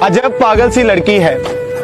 अजब पागल सी लड़की है,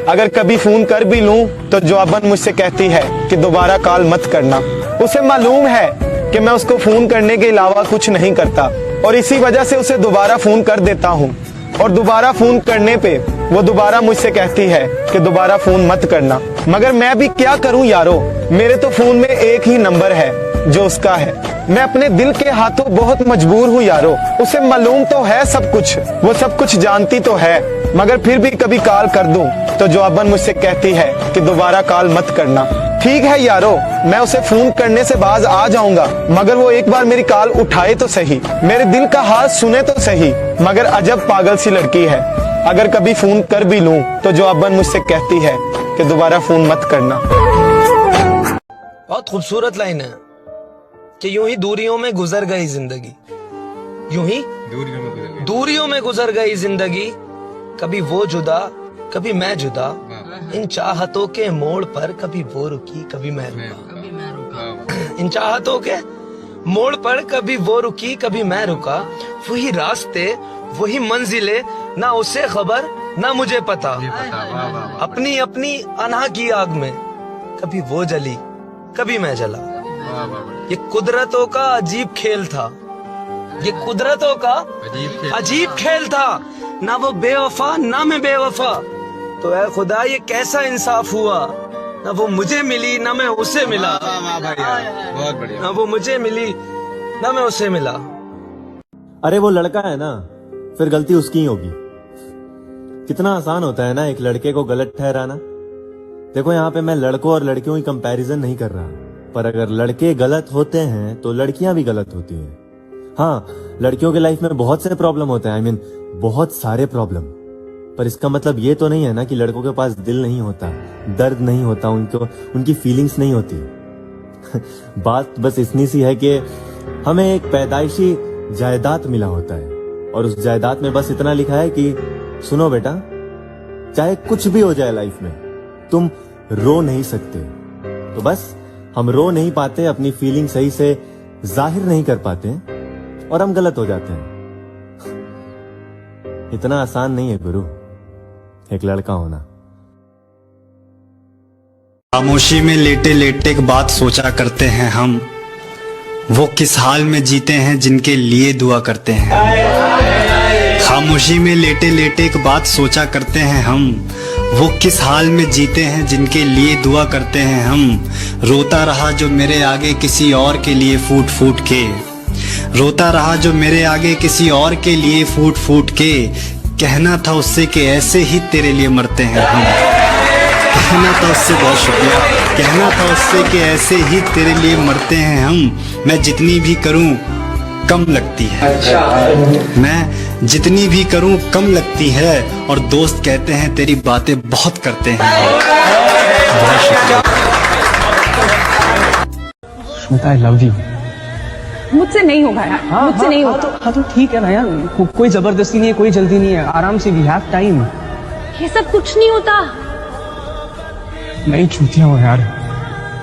अगर कभी फोन कर भी लूं तो जवाबन मुझसे कहती है कि दोबारा कॉल मत करना। उसे मालूम है कि मैं उसको फोन करने के अलावा कुछ नहीं करता और इसी वजह से उसे दोबारा फोन कर देता हूँ और दोबारा फोन करने पे वो दोबारा मुझसे कहती है कि दोबारा फोन मत करना। मगर मैं भी क्या करूं यारो, मेरे तो फोन में एक ही नंबर है जो उसका है। मैं अपने दिल के हाथों बहुत मजबूर हूँ यारो। उसे मालूम तो है सब कुछ, वो सब कुछ जानती तो है, मगर फिर भी कभी कॉल कर दूं तो जवाबन मुझसे कहती है कि दोबारा कॉल मत करना। ठीक है यारो, मैं उसे फोन करने से बाज आ जाऊंगा, मगर वो एक बार मेरी कॉल उठाए तो सही, मेरे दिल का हाल सुने तो सही। मगर अजब पागल सी लड़की है, अगर कभी फोन कर भी लूं तो जवाबन मुझसे कहती है कि दोबारा फोन मत करना। बहुत खूबसूरत लाइन है कि यूं ही दूरियों में गुजर गई जिंदगी, यूं ही दूरियों में गुजर गई जिंदगी, कभी वो जुदा कभी मैं जुदा, इन चाहतों के मोड़ पर कभी वो रुकी कभी मैं रुका। इन चाहतों के मोड़ पर कभी वो रुकी कभी मैं रुका, वही रास्ते वही मंजिले, ना उसे खबर ना मुझे पता। अपनी अपनी अनहा की आग में कभी वो जली कभी मैं जला। ये कुदरतों का अजीब खेल था, ये कुदरतों का अजीब खेल था, ना वो बेवफा ना मैं बेवफा। तो ऐ खुदा ये कैसा इंसाफ हुआ, ना वो मुझे मिली ना मैं उसे मिला। बहुत बढ़िया। ना वो मुझे मिली ना मैं उसे मिला। अरे वो लड़का है ना, फिर गलती उसकी ही होगी। कितना आसान होता है ना एक लड़के को गलत ठहराना। देखो यहाँ पे मैं लड़कों और लड़कियों की कंपैरिजन नहीं कर रहा, पर अगर लड़के गलत होते हैं तो लड़कियां भी गलत होती हैं। हाँ, लड़कियों के लाइफ में बहुत से प्रॉब्लम होते हैं, बहुत सारे प्रॉब्लम, पर इसका मतलब ये तो नहीं है ना कि लड़कों के पास दिल नहीं होता, दर्द नहीं होता, उनकी फीलिंग्स नहीं होती। बात बस इतनी सी है कि हमें एक पैदाइशी जायदाद मिला होता है और उस जायदाद में बस इतना लिखा है कि सुनो बेटा, चाहे कुछ भी हो जाए लाइफ में, तुम रो नहीं सकते। तो बस हम रो नहीं पाते, अपनी फीलिंग सही से जाहिर नहीं कर पाते और हम गलत हो जाते हैं। इतना आसान नहीं है गुरु एक लड़का होना। खामोशी में लेटे लेटे एक बात सोचा करते हैं हम, वो किस हाल में जीते हैं जिनके लिए दुआ करते हैं। खामोशी में लेटे लेटे एक बात सोचा करते हैं हम, वो किस हाल में जीते हैं जिनके लिए दुआ करते हैं हम। रोता रहा जो मेरे आगे किसी और के लिए फूट फूट के, रोता रहा जो मेरे आगे किसी और के लिए फूट फूट के, कहना था उससे कि ऐसे ही तेरे लिए मरते हैं हम। कहना था उससे, बहुत शुक्रिया, कहना था उससे कि ऐसे ही तेरे लिए मरते हैं हम। मैं जितनी भी करूं कम लगती है, मैं जितनी भी करूं कम लगती है, और दोस्त कहते हैं तेरी बातें बहुत करते हैं। बहुत शुक्रिया। Shweta, I love you। मुझसे नहीं होगा यार, मुझसे नहीं होगा। हाँ तो ठीक है ना यार, कोई जबरदस्ती नहीं है, कोई जल्दी नहीं है, आराम से, वी हैव टाइम। ये सब कुछ नहीं होता। नहीं चूतिया हो यार,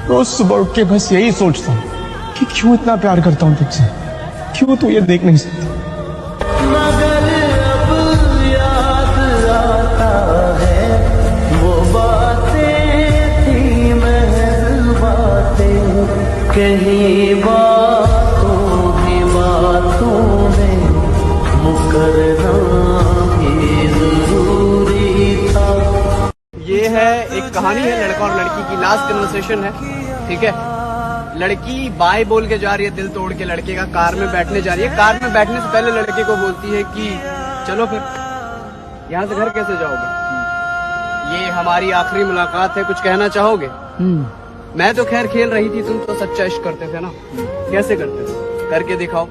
रोज सुबह उठ के बस यही सोचता हूँ कि क्यों इतना प्यार करता हूँ तुझसे, क्यों तू ये देख नहीं सकती। मगर अब याद आता है वो बातें थी महज बातें, कहीं बातों की बातों में मुकरना भी जरूरी था। ये है एक कहानी है, लड़का और लड़की की लास्ट कन्वर्सेशन है, ठीक है। लड़की बाय बोल के जा रही है, दिल तोड़ के लड़के का, कार में बैठने जा रही है। कार में बैठने से पहले लड़के को बोलती है कि चलो फिर, यहाँ से घर कैसे जाओगे, ये हमारी आखिरी मुलाकात है, कुछ कहना चाहोगे। मैं तो खैर खेल रही थी, तुम तो सच्चा इश्क करते थे ना। कैसे करते थे, करके दिखाओ।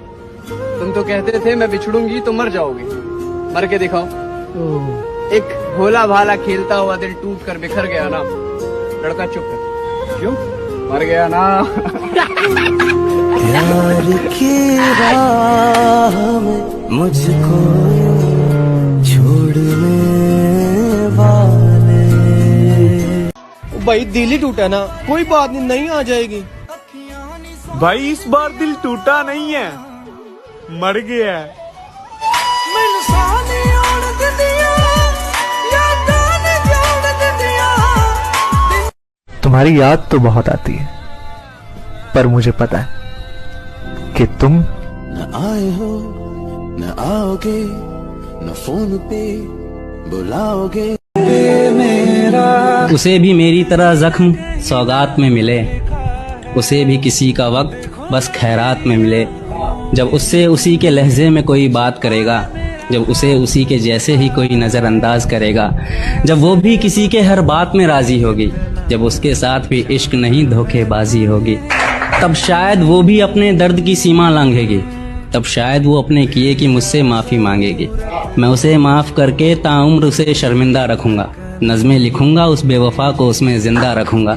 तुम तो कहते थे मैं बिछड़ूंगी तो मर जाओगे, मर के दिखाओ। एक भोला भाला खेलता हुआ दिल टूट कर बिखर गया ना। लड़का चुप है, क्यों, मर गया ना। प्यार की राह में मुझको छोड़ने वाले। भाई दिल ही टूटा ना, कोई बात नहीं, नहीं आ जाएगी। भाई इस बार दिल टूटा नहीं है, मर गया है। तुम्हारी याद तो बहुत आती है, पर मुझे पता है कि तुम न आए हो न आओगे, न फोन पे बुलाओगे। उसे भी मेरी तरह जख्म सौगात में मिले, उसे भी किसी का वक्त बस खैरात में मिले। जब उससे उसी के लहजे में कोई बात करेगा, जब उसे उसी के जैसे ही कोई नज़रअंदाज करेगा, जब वो भी किसी के हर बात में राज़ी होगी, जब उसके साथ भी इश्क नहीं धोखेबाजी होगी, तब शायद वो भी अपने दर्द की सीमा लांघेगी, तब शायद वो अपने किए की मुझसे माफ़ी मांगेगी। मैं उसे माफ़ करके ताउम्र उसे शर्मिंदा रखूँगा, नज़में लिखूँगा उस बेवफा को उसमें ज़िंदा रखूँगा।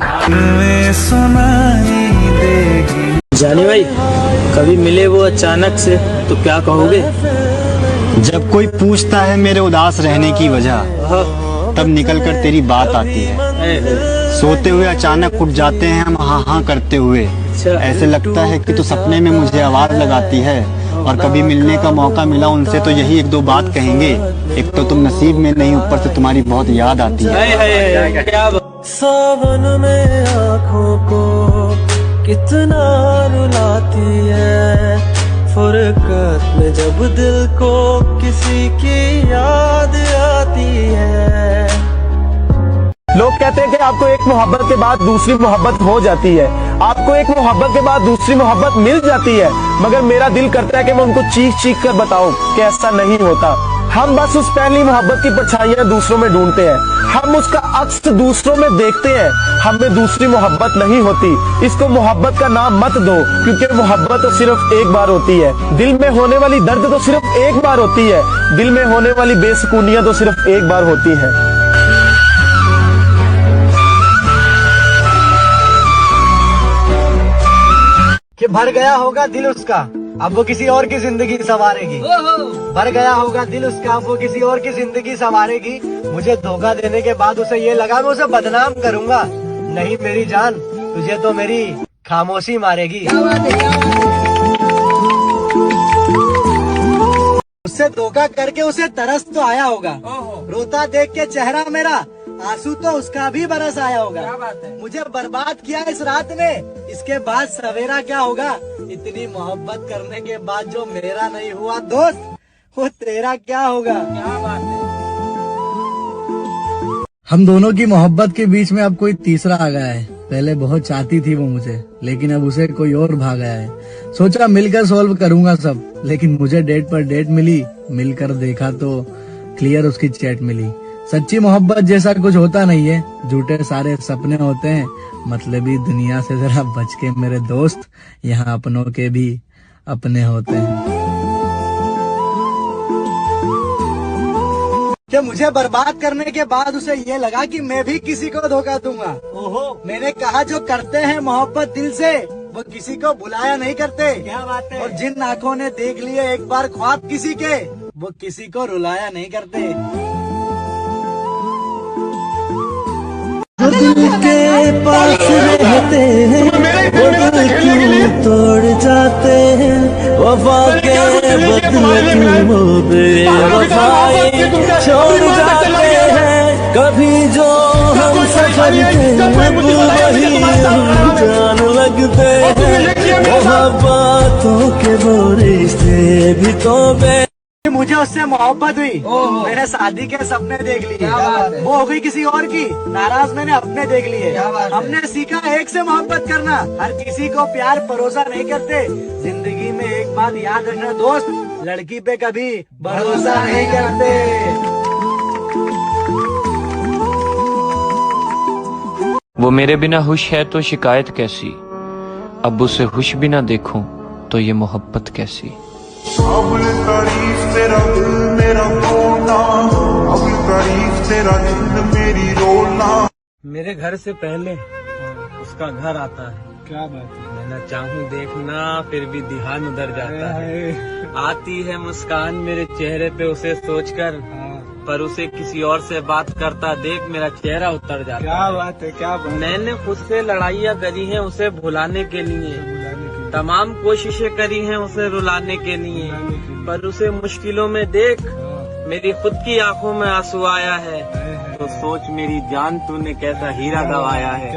जानी भाई, कभी मिले वो अचानक से तो क्या कहोगे? जब कोई पूछता है मेरे उदास रहने की वजह, तब निकल कर तेरी बात आती है। सोते हुए अचानक उठ जाते हैं हम हाँ हाँ करते हुए, ऐसे लगता है कि तू सपने में मुझे आवाज लगाती है। और कभी मिलने का मौका मिला उनसे तो यही एक दो बात कहेंगे, एक तो तुम नसीब में नहीं, ऊपर से तुम्हारी बहुत याद आती है। सावन में आँखों को कितना रुलाती है, फुरकत में जब दिल को किसी की याद आती है। लोग कहते हैं कि आपको एक मोहब्बत के बाद दूसरी मोहब्बत हो जाती है, आपको एक मोहब्बत के बाद दूसरी मोहब्बत मिल जाती है, मगर मेरा दिल करता है कि मैं उनको चीख चीख कर बताऊं कि ऐसा नहीं होता। हम बस उस पहली मोहब्बत की परछाइयां दूसरों में ढूंढते हैं, हम उसका अक्स दूसरों में देखते हैं, हमें दूसरी मोहब्बत नहीं होती। इसको मोहब्बत का नाम मत दो, क्योंकि मोहब्बत तो सिर्फ एक बार होती है। दिल में होने वाली दर्द तो सिर्फ एक बार होती है, दिल में होने वाली बेसुकूनियां तो सिर्फ एक बार होती है। कि भर गया होगा दिल उसका, अब वो किसी और की जिंदगी संवारेगी। भर गया होगा दिल उसका, अब वो किसी और की जिंदगी संवारेगी। मुझे धोखा देने के बाद उसे ये लगा मैं उसे बदनाम करूंगा। नहीं मेरी जान, तुझे तो मेरी खामोशी मारेगी। उससे धोखा करके उसे तरस तो आया होगा, रोता देख के चेहरा मेरा आंसू तो उसका भी बरस आया होगा। मुझे बर्बाद किया इस रात ने, इसके बाद सवेरा क्या होगा? इतनी मोहब्बत करने के बाद जो मेरा नहीं हुआ दोस्त, वो तेरा क्या होगा? क्या बात है। हम दोनों की मोहब्बत के बीच में अब कोई तीसरा आ गया है। पहले बहुत चाहती थी वो मुझे, लेकिन अब उसे कोई और भाग गया है। सोचा मिलकर सॉल्व करूंगा सब, लेकिन मुझे डेट पर डेट मिली। मिलकर देखा तो क्लियर उसकी चैट मिली। सच्ची मोहब्बत जैसा कुछ होता नहीं है, झूठे सारे सपने होते हैं। मतलबी दुनिया से जरा बच के मेरे दोस्त, यहाँ अपनों के भी अपने होते हैं। कि मुझे बर्बाद करने के बाद उसे ये लगा कि मैं भी किसी को धोखा दूंगा। ओहो, मैंने कहा जो करते हैं मोहब्बत दिल से, वो किसी को बुलाया नहीं करते। क्या बात है। और जिन आंखों ने देख लिए एक बार ख्वाब किसी के, वो किसी को रुलाया नहीं करते। दिल के पास रहते हैं वो दिल क्यों तोड़ जाते हैं, वफा के बदले क्यों बेवफाई छोड़ जाते हैं। कभी जो हम सफर के अब वही हम जान लगते हैं, मोहब्बतों के बोरे से भी तो मुझे उससे मोहब्बत हुई, मैंने शादी के सपने देख लिए, वो हो गई किसी और की, नाराज मैंने अपने देख लिए। हमने सीखा एक से मोहब्बत करना, हर किसी को प्यार भरोसा नहीं करते। जिंदगी में एक बात याद रखना दोस्त, लड़की पे कभी भरोसा नहीं करते। वो मेरे बिना खुश है तो शिकायत कैसी, अब उसे खुश भी ना देखूं तो ये मोहब्बत कैसी। तारीफ तेरा दिल मेरा रोना, तारीफ तेरा दिल मेरी रोना। मेरे घर से पहले उसका घर आता है। क्या बात है। मैं न चाहूं देखना फिर भी ध्यान उधर जाता है। आती है मुस्कान मेरे चेहरे पे उसे सोचकर, पर उसे किसी और से बात करता देख मेरा चेहरा उतर जाता। क्या बात है, क्या बात। मैंने खुद से लड़ाइयाँ करी हैं उसे भुलाने के लिए, तमाम कोशिशें करी हैं उसे रुलाने के लिए, पर उसे मुश्किलों में देख मेरी खुद की आंखों में आंसू आया है। तो सोच मेरी जान तूने कैसा हीरा गवाया है।